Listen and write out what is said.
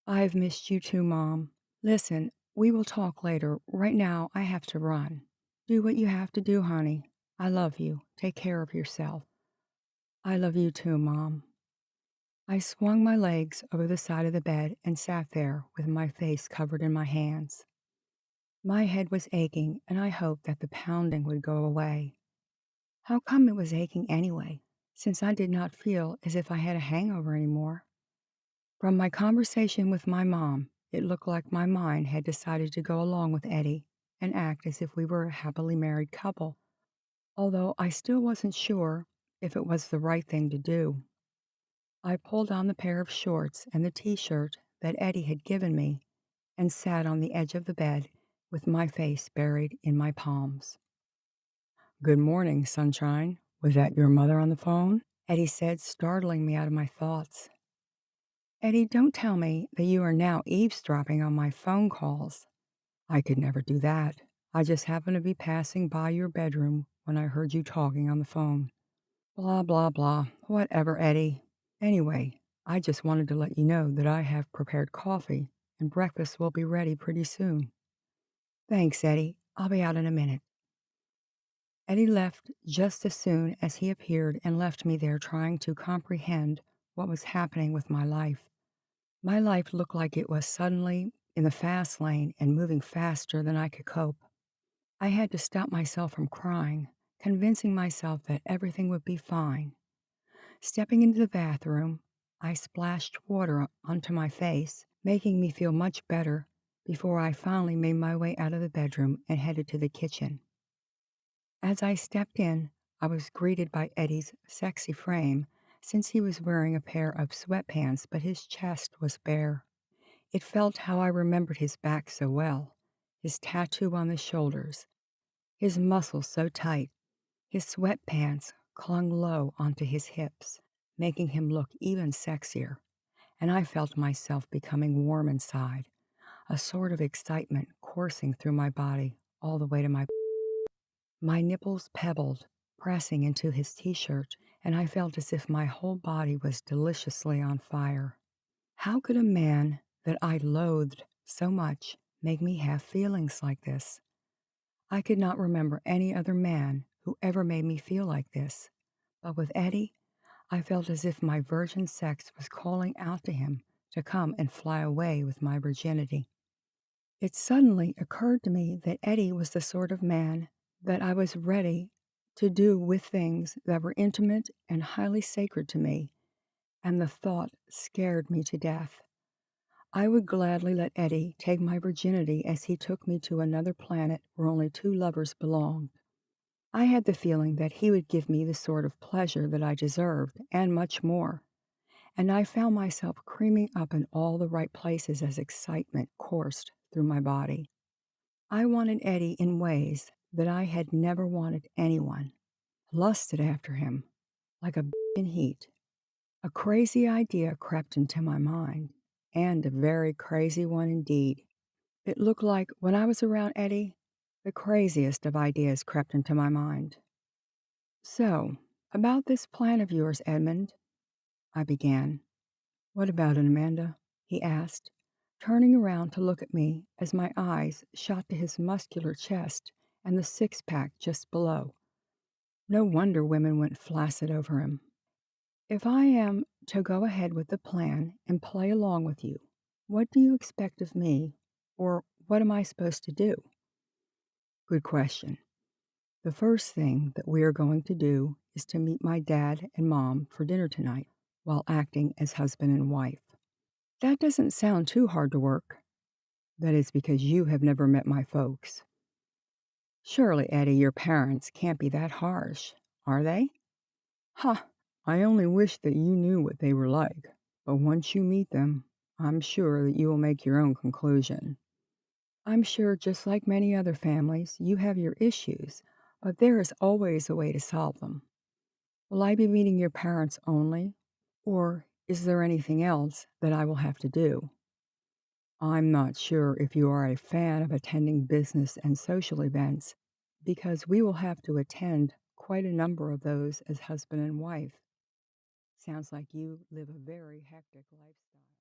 I've missed you too, Mom. Listen, we will talk later. Right now, I have to run. Do what you have to do, honey. I love you. Take care of yourself. I love you too, Mom. I swung my legs over the side of the bed and sat there with my face covered in my hands. My head was aching, and I hoped that the pounding would go away. How come it was aching anyway, since I did not feel as if I had a hangover anymore? From my conversation with my mom, it looked like my mind had decided to go along with Eddie and act as if we were a happily married couple, although I still wasn't sure if it was the right thing to do. I pulled on the pair of shorts and the t-shirt that Eddie had given me and sat on the edge of the bed with my face buried in my palms. "Good morning, sunshine. Was that your mother on the phone?" Eddie said, startling me out of my thoughts. "Eddie, don't tell me that you are now eavesdropping on my phone calls." "I could never do that. I just happened to be passing by your bedroom when I heard you talking on the phone." "Blah, blah, blah. Whatever, Eddie. Anyway, I just wanted to let you know that I have prepared coffee and breakfast will be ready pretty soon." "Thanks, Eddie. I'll be out in a minute." Eddie left just as soon as he appeared and left me there trying to comprehend what was happening with my life. My life looked like it was suddenly in the fast lane and moving faster than I could cope. I had to stop myself from crying, convincing myself that everything would be fine. Stepping into the bathroom, I splashed water onto my face, making me feel much better before I finally made my way out of the bedroom and headed to the kitchen. As I stepped in, I was greeted by Eddie's sexy frame since he was wearing a pair of sweatpants, but his chest was bare. It felt how I remembered his back so well, his tattoo on the shoulders, his muscles so tight. His sweatpants clung low onto his hips, making him look even sexier, and I felt myself becoming warm inside, a sort of excitement coursing through my body all the way to my nipples pebbled, pressing into his t-shirt, and I felt as if my whole body was deliciously on fire. How could a man that I loathed so much make me have feelings like this? I could not remember any other man who ever made me feel like this, but with Eddie, I felt as if my virgin sex was calling out to him to come and fly away with my virginity. It suddenly occurred to me that Eddie was the sort of man that I was ready to do with things that were intimate and highly sacred to me, and the thought scared me to death. I would gladly let Eddie take my virginity as he took me to another planet where only two lovers belonged. I had the feeling that he would give me the sort of pleasure that I deserved, and much more, and I found myself creaming up in all the right places as excitement coursed through my body. I wanted Eddie in ways that I had never wanted anyone, lusted after him like a in heat. A crazy idea crept into my mind, and a very crazy one indeed. It looked like when I was around Eddie, the craziest of ideas crept into my mind. "So, about this plan of yours, Edmund," I began. "What about it, Amanda?" he asked, turning around to look at me as my eyes shot to his muscular chest and the six-pack just below. No wonder women went flaccid over him. "If I am to go ahead with the plan and play along with you, what do you expect of me, or what am I supposed to do?" "Good question. The first thing that we are going to do is to meet my dad and mom for dinner tonight while acting as husband and wife." "That doesn't sound too hard to work." "That is because you have never met my folks." "Surely, Eddie, your parents can't be that harsh, are they?" "Ha! I only wish that you knew what they were like, but once you meet them, I'm sure that you will make your own conclusion. I'm sure, just like many other families, you have your issues, but there is always a way to solve them. Will I be meeting your parents only, or is there anything else that I will have to do?" "I'm not sure if you are a fan of attending business and social events, because we will have to attend quite a number of those as husband and wife. Sounds like you live a very hectic lifestyle."